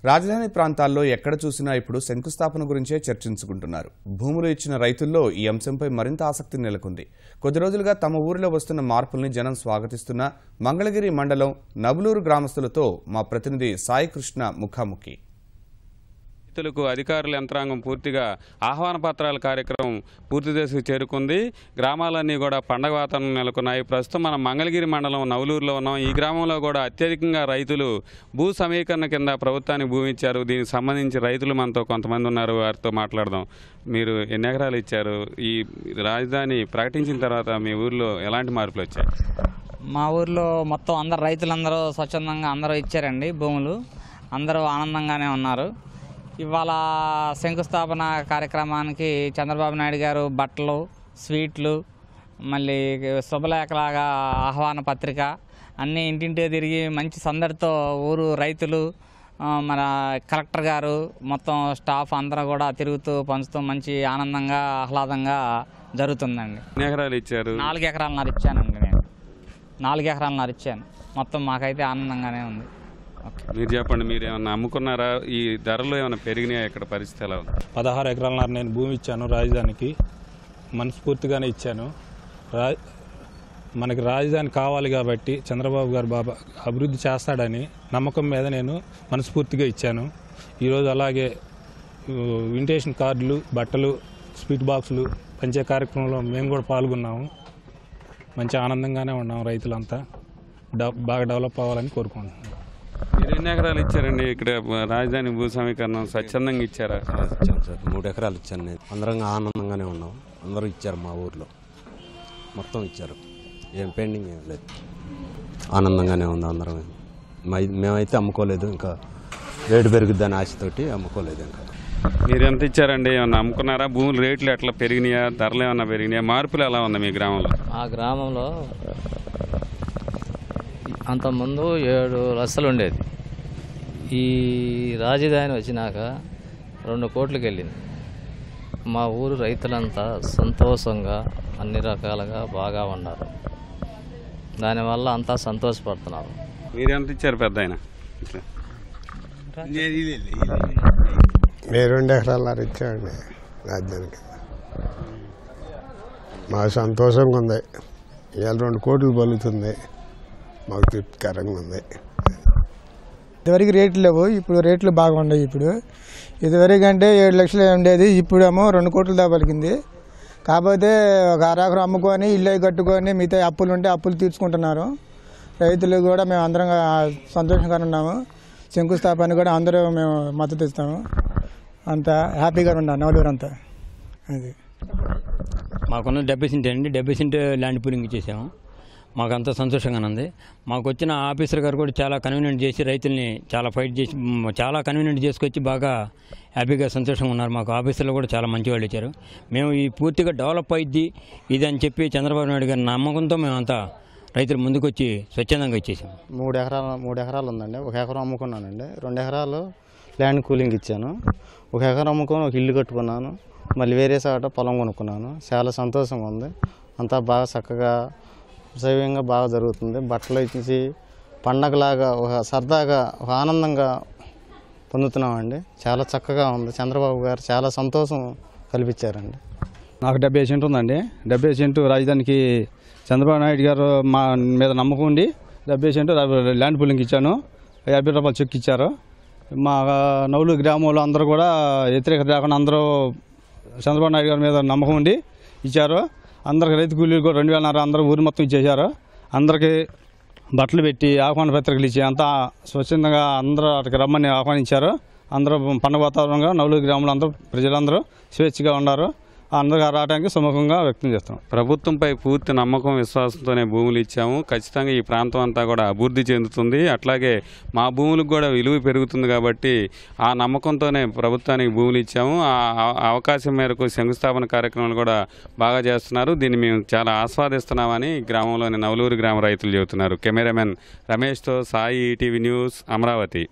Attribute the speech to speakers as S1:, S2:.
S1: రాజధాని ప్రాంతాల్లో ఎక్కడ చూసినా ఇప్పుడు శంకుస్థాపన గురించే చర్చించుకుంటున్నారు. భూములు ఇచ్చిన రైతుల్లో ఈ అంశంపై మరింత ఆసక్తి నెలకొంది. కొద్ది రోజులుగా తమ ఊరిలో వస్తున్న మార్పుల్ని జనం స్వాగతిస్తున్న మంగళగిరి మండలం నబులూరు గ్రామస్తులతో మా ప్రతినిధి సాయి కృష్ణ ముఖాముఖి.
S2: రైతులకు అధికారుల యంత్రాంగం పూర్తిగా ఆహ్వాన పత్రాల కార్యక్రమం పూర్తి దశకు చేరుకుంది. గ్రామాలన్నీ కూడా పండగ వాతావరణం నెలకొన్నాయి. ప్రస్తుతం మనం మంగళగిరి మండలం నవలూరులో ఉన్నాం. ఈ గ్రామంలో కూడా అత్యధికంగా రైతులు భూ సమీకరణ కింద ప్రభుత్వానికి భూమి ఇచ్చారు. దీనికి సంబంధించి రైతులు మనతో కొంతమంది ఉన్నారు, వారితో మాట్లాడదాం. మీరు ఎన్ని ఎకరాలు ఇచ్చారు? ఈ రాజధాని ప్రకటించిన తర్వాత మీ ఊర్లో ఎలాంటి మార్పులు వచ్చాయి?
S3: మా ఊర్లో మొత్తం అందరు రైతులందరూ స్వచ్ఛందంగా అందరూ ఇచ్చారండి భూములు. అందరూ ఆనందంగానే ఉన్నారు. ఇవాళ శంకుస్థాపన కార్యక్రమానికి చంద్రబాబు నాయుడు గారు బట్టలు, స్వీట్లు, మళ్ళీ శుభలేఖలాగా ఆహ్వాన పత్రిక అన్నీ ఇంటింటి తిరిగి మంచి సందడితో ఊరు రైతులు, మన కలెక్టర్ గారు మొత్తం స్టాఫ్ అందరూ కూడా తిరుగుతూ పంచుతూ మంచి ఆనందంగా ఆహ్లాదంగా జరుగుతుందండి.
S2: ఎన్ని ఎకరాలు ఇచ్చారు?
S3: 4 ఎకరాలన్నర ఇచ్చానండి. నేను 4 ఎకరాలన్నర ఇచ్చాను. మొత్తం మాకైతే ఆనందంగానే ఉంది.
S2: మీరు చెప్పండి, మీరు ఏమన్నా అమ్ముకున్నారా? ఈ ధరలు ఏమైనా పెరిగినాయా? ఇక్కడ పరిస్థితి ఎలా ఉంది?
S4: 16 ఎకరాలన్నర నేను భూమి ఇచ్చాను రాజధానికి. మనస్ఫూర్తిగానే ఇచ్చాను. మనకి రాజధాని కావాలి కాబట్టి చంద్రబాబు గారు అభివృద్ధి చేస్తాడని నమ్మకం మీద నేను మనస్ఫూర్తిగా ఇచ్చాను. ఈరోజు అలాగే ఇన్విటేషన్ కార్డులు, బట్టలు, స్వీట్ బాక్సులు పంచే కార్యక్రమంలో మేము కూడా పాల్గొన్నాము. మంచి ఆనందంగానే ఉన్నాము. రైతులంతా బాగా డెవలప్ అవ్వాలని కోరుకుంటున్నాం.
S2: మీరు ఎన్ని ఎకరాలు ఇచ్చారండి? ఇక్కడ రాజధాని భూ సమీకరణం స్వచ్ఛందంగా ఇచ్చారా?
S5: ఇచ్చాను సార్, 3 ఎకరాలు ఇచ్చాను. నేను అందరం ఆనందంగానే ఉన్నాం. అందరూ ఇచ్చారు, మా ఊర్లో మొత్తం ఇచ్చారు. ఏం పెండింగ్ ఏం లేదు, ఆనందంగానే ఉంది అందరం. మేమైతే అమ్ముకోలేదు, ఇంకా రేటు పెరుగుద్దని ఆశతోటి అమ్ముకోలేదు. ఇంకా
S2: మీరు ఎంత ఇచ్చారండి? ఏమన్నా అమ్ముకున్నారా? భూముల రేట్లు ఎట్లా పెరిగినాయా? ధరలు ఏమన్నా పెరిగినాయా? మార్పులు ఎలా ఉంది మీ గ్రామంలో?
S6: ఆ గ్రామంలో అంతకుముందు 7 లక్షలు ఉండేది. ఈ రాజధాని వచ్చినాక 2 కోట్లకి వెళ్ళింది. మా ఊరు రైతులంతా సంతోషంగా అన్ని రకాలుగా బాగా ఉన్నారు. దానివల్ల అంతా సంతోషపడుతున్నారు.
S2: మీరు ఎంత ఇచ్చారు పెద్ద ఆయన?
S7: మేము 2 ఎకరాలన్నర ఇచ్చామండి రాజధానికి. మాకు సంతోషంగా ఉంది. ఇవాళ 2 కోట్లు బలుతుంది. మాకు తృప్తికరంగా ఉంది.
S8: ఇదివరకు రేట్లు లేవు, ఇప్పుడు రేట్లు బాగున్నాయి. ఇప్పుడు ఇదివరకు అంటే 7 లక్షలు ఉండేది, ఇప్పుడేమో 2 కోట్ల దాకా పలికింది. కాకపోతే ఒక 6 ఎకరం అమ్ముకొని ఇల్లు కట్టుకొని మిగతా అప్పులు ఉంటే అప్పులు తీర్చుకుంటున్నారు. రైతులు కూడా మేము అందరం సంతోషంగా ఉన్నాము. శంకుస్థాపన కూడా అందరూ మేము మద్దతు ఇస్తాము. అంతా హ్యాపీగా ఉన్నాం నవలూరు అంతా. అది
S9: మాకున్న 70 సెంట్ అండి. 70 సెంట్ ల్యాండ్ పూలింగ్ చేసాము. మాకు అంతా సంతోషంగానే ఉంది. మాకు వచ్చిన ఆఫీసర్ గారు కూడా చాలా కన్వీనియంట్ చేసి రైతుల్ని చాలా ఫైట్ చేసి చాలా కన్వీనియంట్ చేసుకొచ్చి బాగా హ్యాపీగా సంతోషంగా ఉన్నారు. మాకు ఆఫీసర్లు కూడా చాలా మంచి వాళ్ళు ఇచ్చారు. మేము ఈ పూర్తిగా డెవలప్ అయ్యిద్ది ఇది అని చెప్పి చంద్రబాబు నాయుడు గారి నమ్మకంతో మేమంతా రైతులు ముందుకు వచ్చి స్వచ్ఛందంగా ఇచ్చేసాం.
S10: 3 ఎకరాలు ఉందండి. 1 ఎకరం అమ్ముకున్నానండి. 2 ఎకరాలు ల్యాండ్ కూలింగ్ ఇచ్చాను. 1 ఎకరం అమ్ముకొని ఒక ఇల్లు కట్టుకున్నాను. మళ్ళీ వేరే చోట పొలం కొనుక్కున్నాను. చాలా సంతోషంగా ఉంది. అంతా బాగా చక్కగా సవ్యంగా బాగా జరుగుతుంది. బట్టలు ఇచ్చి పండగలాగా ఒక సరదాగా ఒక ఆనందంగా పొందుతున్నామండి. చాలా చక్కగా ఉంది. చంద్రబాబు గారు చాలా సంతోషం కల్పించారండి.
S11: నాకు 70 సెంట్ ఉందండి. 70 సెంటు రాజధానికి చంద్రబాబు నాయుడు గారు మా మీద నమ్మకం ఉండి 70 సెంటు ల్యాండ్ పూలింగ్ ఇచ్చాను. 50 రూపాయలు చెక్ ఇచ్చారు. మా నవలూరు గ్రామంలో అందరూ కూడా వ్యతిరేకత లేకుండా అందరూ చంద్రబాబు నాయుడు గారి మీద నమ్మకం ఉండి ఇచ్చారు. అందరికి రైతు కూలీలు కూడా 2,500 అందరూ ఊరు మొత్తం ఇచ్చేశారు. అందరికీ బట్టలు పెట్టి ఆహ్వాన పత్రికలు ఇచ్చి అంతా స్వచ్ఛందంగా అందరూ అక్కడికి రమ్మని ఆహ్వానించారు. అందరూ పండుగ వాతావరణంగా నవలూరు గ్రామంలో అందరూ ప్రజలందరూ స్వేచ్ఛగా ఉన్నారు. అందరూ రావడానికి సుముఖంగా వ్యక్తం చేస్తాం.
S2: ప్రభుత్వంపై పూర్తి నమ్మకం, విశ్వాసంతోనే భూములు ఇచ్చాము. ఖచ్చితంగా ఈ ప్రాంతం అంతా కూడా అభివృద్ధి చెందుతుంది. అట్లాగే మా భూములకు కూడా విలువ పెరుగుతుంది కాబట్టి ఆ నమ్మకంతోనే ప్రభుత్వానికి భూములు ఇచ్చాము. ఆ అవకాశం మేరకు శంకుస్థాపన కార్యక్రమాలు కూడా బాగా చేస్తున్నారు. దీన్ని మేము చాలా ఆస్వాదిస్తున్నామని గ్రామంలోని నవలూరు గ్రామ రైతులు చెబుతున్నారు. కెమెరామెన్ రమేష్తో సాయి, ఈటీవీ న్యూస్, అమరావతి.